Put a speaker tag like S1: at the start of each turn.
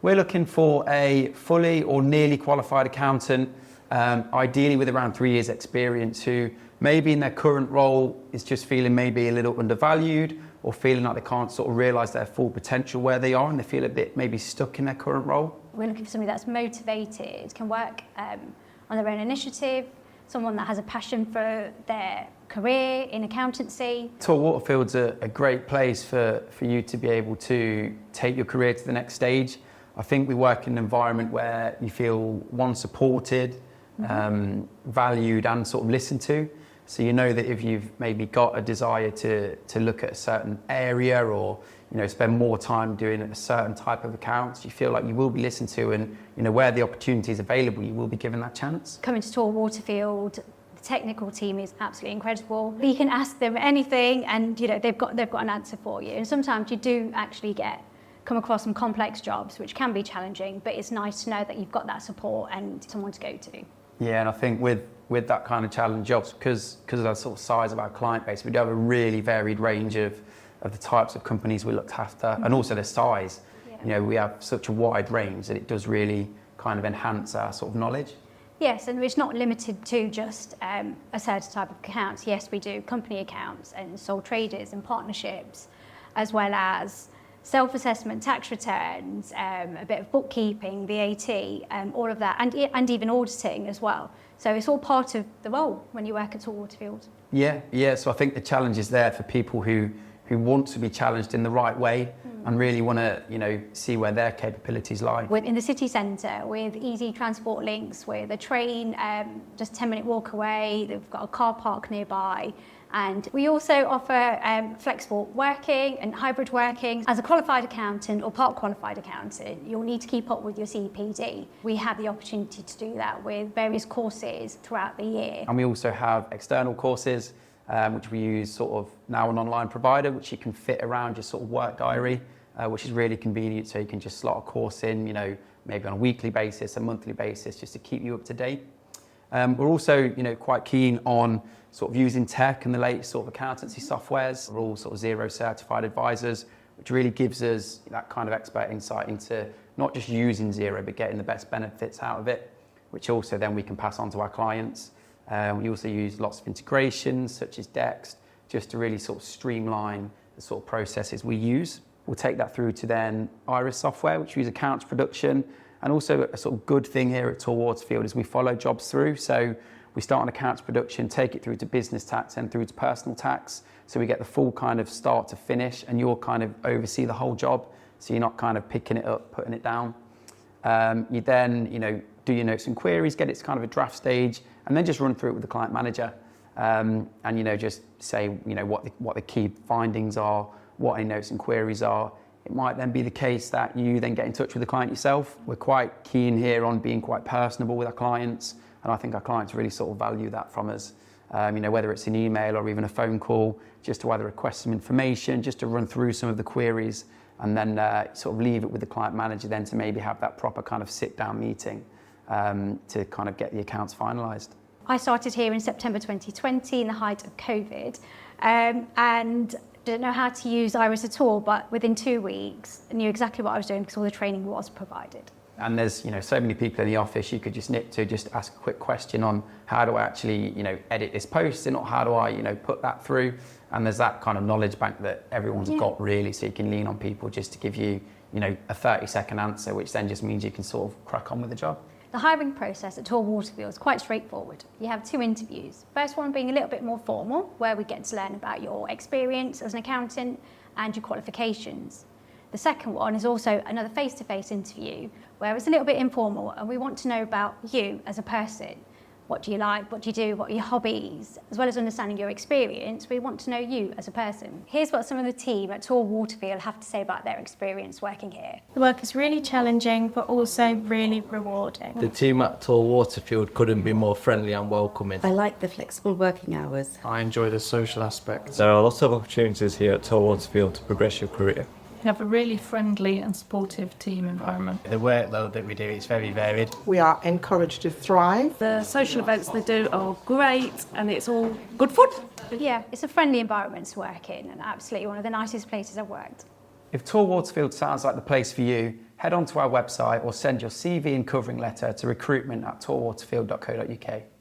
S1: We're looking for a fully or nearly qualified accountant, ideally with around 3 years experience, who maybe in their current role is just feeling maybe a little undervalued or feeling like they can't sort of realise their full potential where they are and they feel a bit maybe stuck in their current role.
S2: We're looking for somebody that's motivated, can work on their own initiative, someone that has a passion for their career in accountancy.
S1: Torr Waterfield's a great place for you to be able to take your career to the next stage. I think we work in an environment where you feel, one, supported, valued and sort of listened to. So you know that if you've maybe got a desire to look at a certain area or spend more time doing a certain type of accounts, you feel like you will be listened to, and where the opportunity is available, you will be given that chance.
S2: Coming to Torr Waterfield, the technical team is absolutely incredible. You can ask them anything, and they've got an answer for you. And sometimes you do actually come across some complex jobs, which can be challenging, but it's nice to know that you've got that support and someone to go to.
S1: Yeah, and I think with that kind of challenge jobs, because of the sort of size of our client base, we do have a really varied range of the types of companies we looked after, and also their size. Yeah. We have such a wide range that it does really kind of enhance our sort of knowledge.
S2: Yes, and it's not limited to just a certain type of accounts. Yes, we do company accounts and sole traders and partnerships, as well as self-assessment, tax returns, a bit of bookkeeping, VAT, all of that, and even auditing as well. So it's all part of the role when you work at Torr Waterfield.
S1: Yeah. So I think the challenge is there for people who want to be challenged in the right way and really want to, see where their capabilities lie.
S2: We're in the city centre with easy transport links, with a train just 10-minute walk away. They've got a car park nearby. And we also offer flexible working and hybrid working. As a qualified accountant or part qualified accountant, you'll need to keep up with your CPD. We have the opportunity to do that with various courses throughout the year.
S1: And we also have external courses, which we use sort of now an online provider, which you can fit around your sort of work diary, which is really convenient. So you can just slot a course in, maybe on a weekly basis, a monthly basis, just to keep you up to date. We're also, quite keen on sort of using tech and the latest sort of accountancy softwares. We're all sort of Xero certified advisors, which really gives us that kind of expert insight into not just using Xero, but getting the best benefits out of it, which also then we can pass on to our clients. We also use lots of integrations such as Dext, just to really sort of streamline the sort of processes we use. We'll take that through to then Iris software, which we use accounts production. And also a sort of good thing here at Torr Waterfield is we follow jobs through. So we start on accounts production, take it through to business tax and through to personal tax. So we get the full kind of start to finish, and you'll kind of oversee the whole job. So you're not kind of picking it up, putting it down. You then, do your notes and queries, get it to kind of a draft stage, and then just run through it with the client manager. And, just say, what the key findings are, what any notes and queries are. It might then be the case that you then get in touch with the client yourself. We're quite keen here on being quite personable with our clients, and I think our clients really sort of value that from us. Whether it's an email or even a phone call, just to either request some information, just to run through some of the queries, and then sort of leave it with the client manager then to maybe have that proper kind of sit-down meeting to kind of get the accounts finalised.
S2: I started here in September 2020 in the height of COVID, and didn't know how to use Iris at all, but within 2 weeks I knew exactly what I was doing because all the training was provided.
S1: And there's so many people in the office you could just nip to, just ask a quick question on how do I actually edit this post, and how do I put that through. And there's that kind of knowledge bank that everyone's got really, so you can lean on people just to give you a 30-second answer, which then just means you can sort of crack on with the job.
S2: The hiring process at Torr Waterfield is quite straightforward. You have 2 interviews. First one being a little bit more formal, where we get to learn about your experience as an accountant and your qualifications. The second one is also another face-to-face interview, where it's a little bit informal, and we want to know about you as a person. What do you like? What do you do? What are your hobbies? As well as understanding your experience, we want to know you as a person. Here's what some of the team at Torr Waterfield have to say about their experience working here.
S3: The work is really challenging, but also really rewarding.
S4: The team at Torr Waterfield couldn't be more friendly and welcoming.
S5: I like the flexible working hours.
S6: I enjoy the social aspect.
S7: There are lots of opportunities here at Torr Waterfield to progress your career.
S8: We have a really friendly and supportive team environment.
S6: The workload that we do is very varied.
S9: We are encouraged to thrive.
S8: The social events they do are great, and it's all good fun.
S2: Yeah, it's a friendly environment to work in, and absolutely one of the nicest places I've worked.
S1: If Torr Waterfield sounds like the place for you, head on to our website or send your CV and covering letter to recruitment@torrwaterfield.co.uk.